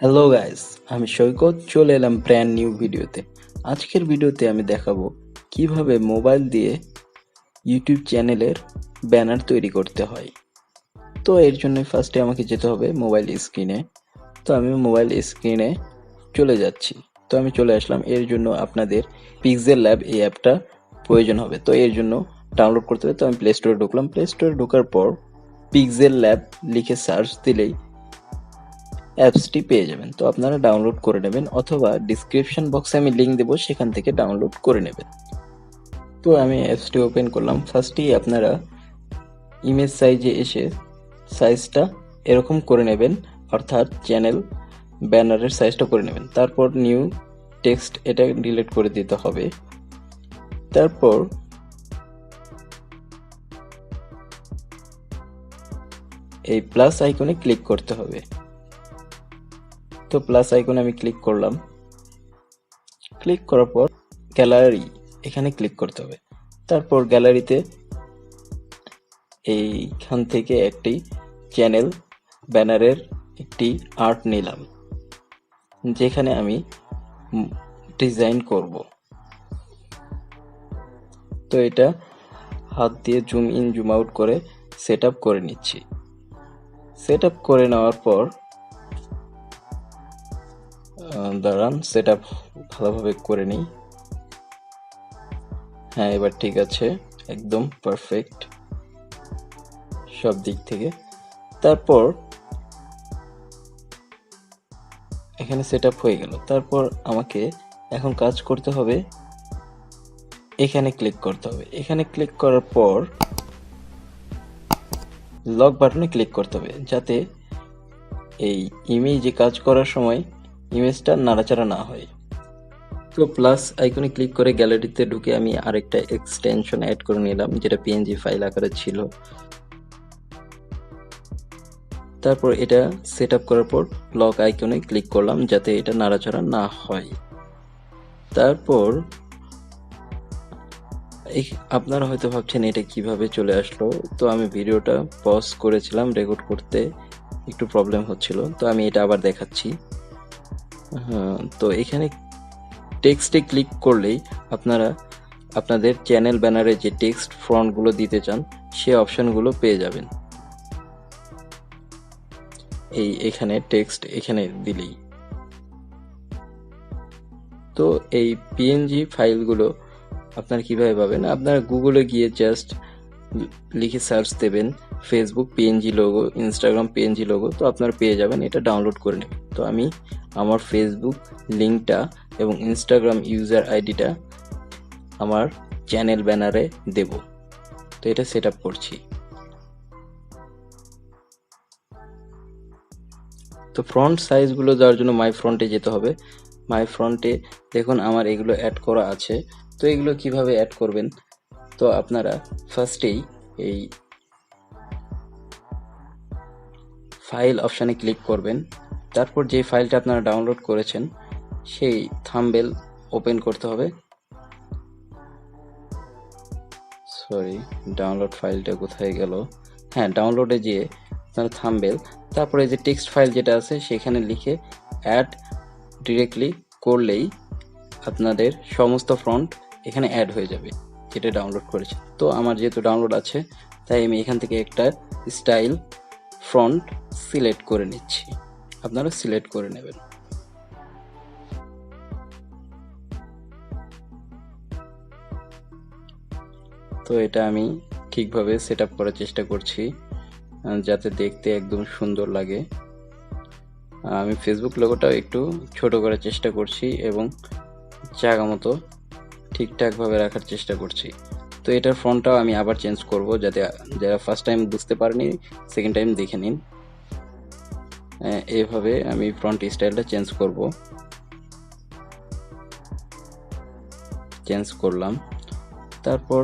Hello guys, আমি সৈকত চলে এলাম ব্র্যান্ড নিউ ভিডিওতে। আজকের ভিডিওতে আমি দেখাবো কিভাবে মোবাইল দিয়ে ইউটিউব চ্যানেলের ব্যানার তৈরি করতে হয়। তো এর জন্য ফার্স্টে আমাকে যেতে হবে মোবাইল স্ক্রিনে। তো আমি মোবাইল স্ক্রিনে চলে যাচ্ছি। তো আমি চলে আসলাম। এর জন্য আপনাদের পিক্সেল ল্যাব এই অ্যাপটা প্রয়োজন হবে। তো এর জন্য ডাউনলোড করতে হবে। তো আমি প্লে স্টোরে ঢুকলাম। প্লে স্টোরে ঢোকার পর পিক্সেল ল্যাব লিখে সার্চ দিলেই অ্যাপসটি পেয়ে যাবেন। তো আপনারা ডাউনলোড করে নেবেন অথবা ডিসক্রিপশন বক্সে আমি লিঙ্ক দেবো, সেখান থেকে ডাউনলোড করে নেবেন। তো আমি অ্যাপসটি ওপেন করলাম। ফার্স্টেই আপনারা ইমেজ সাইজে এসে সাইজটা এরকম করে নেবেন, অর্থাৎ চ্যানেল ব্যানারের সাইজটা করে নেবেন। তারপর নিউ টেক্সট এটা ডিলিট করে দিতে হবে। তারপর এই প্লাস আইকনে ক্লিক করতে হবে। তো প্লাস আইকনে আমি ক্লিক করলাম। ক্লিক করার পর গ্যালারি এখানে ক্লিক করতে হবে। তারপর গ্যালারিতে এইখান থেকে একটি চ্যানেল ব্যানারের একটি আর্ট নিলাম, যেখানে আমি ডিজাইন করব। তো এটা হাত দিয়ে জুম ইন জুম আউট করে সেট আপ করে নিচ্ছি। সেট আপ করে নেওয়ার পর দাঁড়ান, সেট আপ ভালোভাবে করে নিই। হ্যাঁ, এবার ঠিক আছে, একদম পারফেক্ট সব দিক থেকে। তারপর এখানে সেট আপ হয়ে গেল। তারপর আমাকে এখন কাজ করতে হবে, এখানে ক্লিক করতে হবে। এখানে ক্লিক করার পর লক বাটনে ক্লিক করতে হবে, যাতে এই ইমেজে কাজ করার সময় ইমেজটা নাড়াচাড়া না হয়। তো প্লাস আইকনে ক্লিক করে গ্যালারিতে ঢুকে আমি আরেকটা এক্সটেনশন অ্যাড করে নিলাম, যেটা পিএনজি ফাইল আকারে ছিল। তারপর এটা সেট আপ করার পর লক আইকনে ক্লিক করলাম, যাতে এটা নাড়াচাড়া না হয়। তারপর আপনারা হয়তো ভাবছেন এটা কিভাবে চলে আসলো। তো আমি ভিডিওটা পজ করেছিলাম, রেকর্ড করতে একটু প্রবলেম হচ্ছিল। তো আমি এটা আবার দেখাচ্ছি। তো এখানে টেক্সটে ক্লিক করলেই আপনারা আপনাদের চ্যানেল ব্যানারে যে টেক্সট ফন্টগুলো দিতে চান সে অপশনগুলো পেয়ে যাবেন। এখানে টেক্সট এখানে দিলেই। তো এই পিএনজি ফাইলগুলো আপনারা কিভাবে পাবেন? আপনারা গুগলে গিয়ে জাস্ট লিখে সার্চ দেবেন Facebook PNG logo, Instagram PNG logo, তো আপনারা পেয়ে যাবেন। এটা ডাউনলোড করে নেবেন। তো আমি আমার ফেসবুক লিঙ্কটা এবং ইনস্টাগ্রাম ইউজার আইডিটা আমার চ্যানেল ব্যানারে দেব। তো এটা সেট আপ করছি। তো ফ্রন্ট সাইজগুলো দেওয়ার জন্য মাই ফ্রন্টে যেতে হবে। মাই ফ্রন্টে দেখুন আমার এগুলো অ্যাড করা আছে। তো এগুলো কিভাবে অ্যাড করবেন? তো আপনারা ফার্স্টেই এই ফাইল অপশানে ক্লিক করবেন। তারপর যে ফাইলটা আপনারা ডাউনলোড করেছেন সেই থাম্বনেল ওপেন করতে হবে। সরি, ডাউনলোড ফাইলটা কোথায় গেল? হ্যাঁ, ডাউনলোডে গিয়ে আপনারা থাম্বনেল, তারপরে যে টেক্সট ফাইল যেটা আছে সেখানে লিখে অ্যাড ডিরেক্টলি করলেই আপনাদের সমস্ত ফন্ট এখানে অ্যাড হয়ে যাবে, যেটা ডাউনলোড করেছে। তো আমার যেহেতু ডাউনলোড আছে, তাই আমি এখান থেকে একটা স্টাইল ফন্ট সিলেক্ট করে নিচ্ছি। আপনারা সিলেক্ট করে নেবেন। তো এটা আমি ঠিকভাবে সেট আপ করার চেষ্টা করছি, যাতে দেখতে একদম সুন্দর লাগে। আমি ফেসবুক লোগোটাও একটু ছোট করার চেষ্টা করছি এবং জায়গা মতো ঠিকঠাকভাবে রাখার চেষ্টা করছি। তো এটার ফন্টটাও আমি আবার চেঞ্জ করব, যাতে যারা ফার্স্ট টাইম বুঝতে পারেনি সেকেন্ড টাইম দেখে নিন। এইভাবে আমি ফ্রন্ট স্টাইলটা চেঞ্জ করলাম। তারপর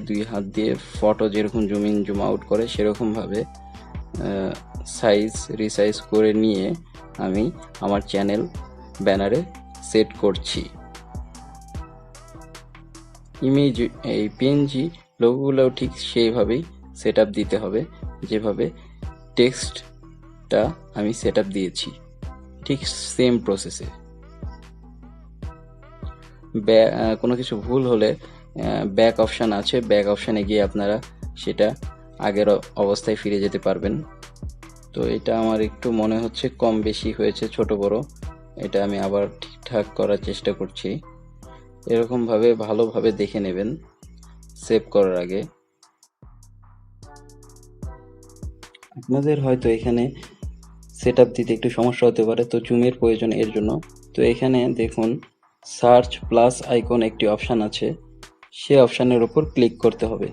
দুই হাত দিয়ে ফটো যেরকম জুম ইন জুম আউট করে সেরকমভাবে সাইজ রিসাইজ করে নিয়ে আমি আমার চ্যানেল ব্যানারে সেট করছি। ইমেজ এই পিএনজি লোগোগুলোও ঠিক সেইভাবেই সেট আপ দিতে হবে, যেভাবে টেক্সটটা আমি সেট আপ দিয়েছি। ঠিক সেম প্রসেসে। কোনো কিছু ভুল হলে ব্যাক অপশান আছে, ব্যাক অপশানে গিয়ে আপনারা সেটা আগের অবস্থায় ফিরে যেতে পারবেন। তো এটা আমার একটু মনে হচ্ছে কম বেশি হয়েছে, ছোট বড়, এটা আমি আবার ঠিকঠাক করার চেষ্টা করছি। এরকমভাবে ভালোভাবে দেখে নেবেন সেভ করার আগে। আপনাদের হয়তো এখানে সেট আপ দিতে একটু সমস্যা হতে পারে, তো জুমের প্রয়োজন এর জন্য। তো এখানে দেখুন সার্চ প্লাস আইকন একটি অপশান আছে, সে অপশানের উপর ক্লিক করতে হবে।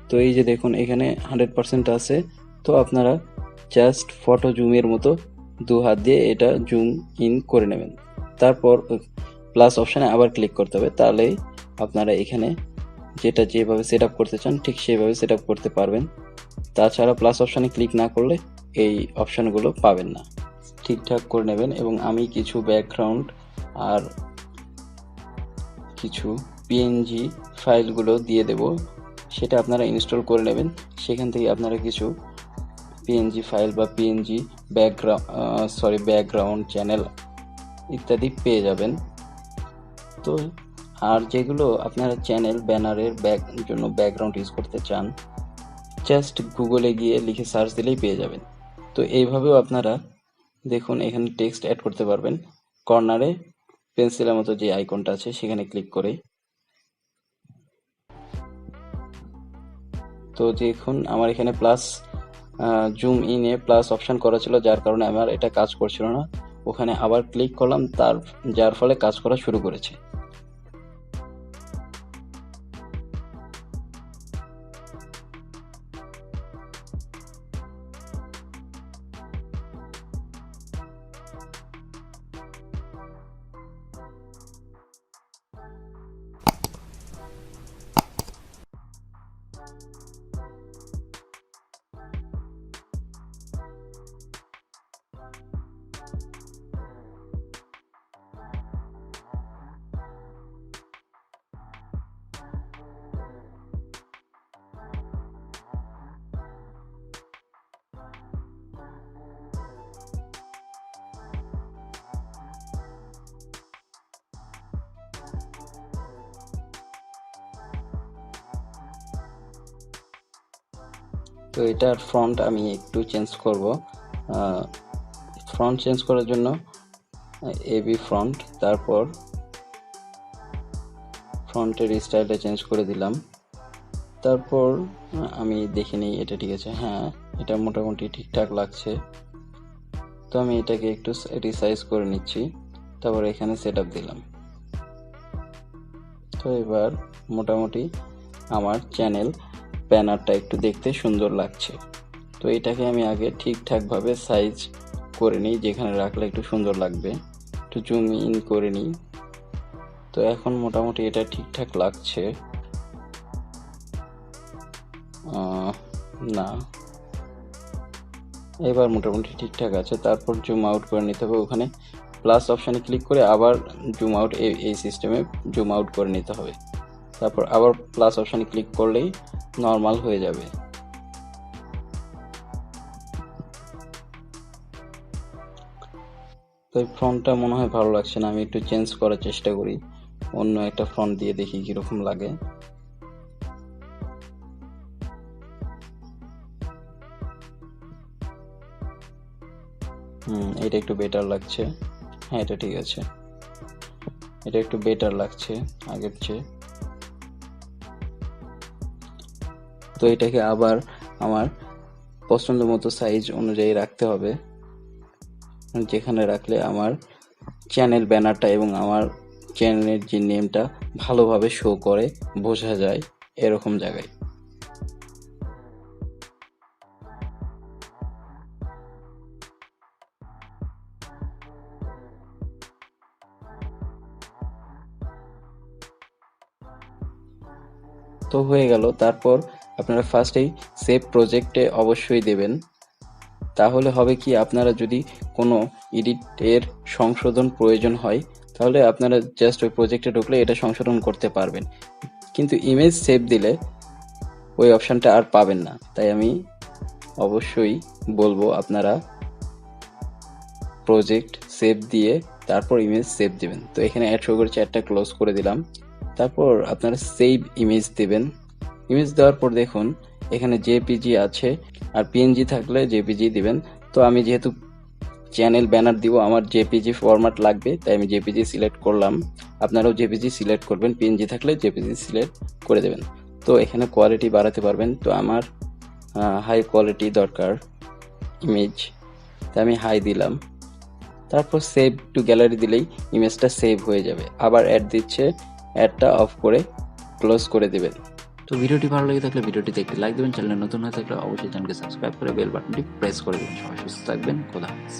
তো এই যে দেখুন এখানে 100% আছে। তো আপনারা জাস্ট ফটো জুমের মতো দু হাত দিয়ে এটা জুম ইন করে নেবেন। তারপর প্লাস অপশানে আবার ক্লিক করতে হবে, তাহলেই আপনারা এখানে যেটা যেভাবে সেট আপ করতে চান ঠিক সেভাবে সেট আপ করতে পারবেন। তাছাড়া প্লাস অপশানে ক্লিক না করলে এই অপশানগুলো পাবেন না। ঠিকঠাক করে নেবেন। এবং আমি কিছু ব্যাকগ্রাউন্ড আর কিছু পিএনজি ফাইলগুলো দিয়ে দেব, সেটা আপনারা ইনস্টল করে নেবেন। সেখান থেকে আপনারা কিছু পিএনজি ফাইল বা পিএনজি ব্যাকগ্রাউন্ড চ্যানেল ইত্যাদি পেয়ে যাবেন। তো আর যেগুলো আপনারা চ্যানেল ব্যানারের জন্য ব্যাকগ্রাউন্ড ইউজ করতে চান, জাস্ট গুগলে গিয়ে লিখে সার্চ দিলেই পেয়ে যাবেন। তো এইভাবেও আপনারা দেখুন এখানে টেক্সট অ্যাড করতে পারবেন কর্নারে পেন্সিলের মতো যে আইকনটা আছে সেখানে ক্লিক করে। তো দেখুন আমার এখানে প্লাস জুম ইনে প্লাস অপশান করা ছিল, যার কারণে আমার এটা কাজ করছিল না। ওখানে আবার ক্লিক করলাম, যার ফলে কাজ করা শুরু করেছে। তো এটার ফন্ট আমি একটু চেঞ্জ করব। ফন্ট চেঞ্জ করার জন্য এবি ফন্ট, তারপর ফন্টের স্টাইলটা চেঞ্জ করে দিলাম। তারপর আমি দেখে নিই এটা ঠিক আছে। হ্যাঁ, এটা মোটামুটি ঠিকঠাক লাগছে। তো আমি এটাকে একটু রিসাইজ করে নিচ্ছি, তারপর এখানে সেট আপ দিলাম। তো এবার মোটামুটি আমার চ্যানেল ব্যানারটা একটু দেখতে সুন্দর লাগছে। তো এটাকে আমি আগে ঠিকঠাকভাবে সাইজ করে নিই, যেখানে রাখলে একটু সুন্দর লাগবে। একটু জুম ইন করে নিই। তো এখন মোটামুটি এটা ঠিকঠাক লাগছে। না, এবার মোটামুটি ঠিকঠাক আছে। তারপর জুম আউট করে নিতে হবে, ওখানে প্লাস অপশানে ক্লিক করে আবার জুম আউট, এই সিস্টেমে জুম আউট করে নিতে হবে। তারপর আবার প্লাস অপশানে ক্লিক করলেই নর্মাল হয়ে যাবে। তো এই ফ্রন্টটা মনে হয় ভালো লাগছে না, আমি একটু চেঞ্জ করার চেষ্টা করি, অন্য একটা ফ্রন্ট দিয়ে দেখি কিরকম লাগে। এটা একটু বেটার লাগছে। হ্যাঁ, এটা ঠিক আছে, এটা একটু বেটার লাগছে আগের চেয়ে। তো এটাকে আবার আমার পছন্দ মতো সাইজ অনুযায়ী রাখতে হবে, যেখানে রাখলে আমার চ্যানেল ব্যানারটা এবং আমার চ্যানেলের যে নেমটা ভালোভাবে শো করে, বোঝা যায় এরকম জায়গায়। তো হয়ে গেল। তারপর আপনারা ফার্স্টেই সেভ প্রজেক্টে অবশ্যই দেবেন। তাহলে হবে কি, আপনারা যদি কোনো এডিটের সংশোধন প্রয়োজন হয় তাহলে আপনারা জাস্ট ওই প্রজেক্টে ঢুকলে এটা সংশোধন করতে পারবেন। কিন্তু ইমেজ সেভ দিলে ওই অপশানটা আর পাবেন না। তাই আমি অবশ্যই বলবো আপনারা প্রজেক্ট সেভ দিয়ে তারপর ইমেজ সেভ দিবেন। তো এখানে অ্যাড শো করেছে, অ্যাডটা ক্লোজ করে দিলাম। তারপর আপনারা সেভ ইমেজ দিবেন। ইমেজ দেওয়ার পর দেখুন এখানে জেপিজি আছে, আর পিএনজি থাকলে জেপিজি দিবেন। তো আমি যেহেতু চ্যানেল ব্যানার দিব, আমার জেপিজি ফরম্যাট লাগবে, তাই আমি জেপিজি সিলেক্ট করলাম। আপনারাও জেপিজি সিলেক্ট করবেন, পিএনজি থাকলে জেপিজি সিলেক্ট করে দেবেন। তো এখানে কোয়ালিটি বাড়াতে পারবেন। তো আমার হাই কোয়ালিটি দরকার ইমেজ, তাই আমি হাই দিলাম। তারপর সেভ টু গ্যালারি দিলেই ইমেজটা সেভ হয়ে যাবে। আবার অ্যাড দিচ্ছে, অ্যাডটা অফ করে ক্লোজ করে দেবেন। তো ভিডিওটি ভালো লেগে থাকলে ভিডিওটিতে একটি লাইক দেবেন, চ্যানেলে নতুন হয়ে থাকলে অবশ্যই চ্যানেলকে সাবস্ক্রাইব করে বেল বাটনটি প্রেস করে দেবেন। সবাই সুস্থ থাকবেন, খোদা হাফেজ।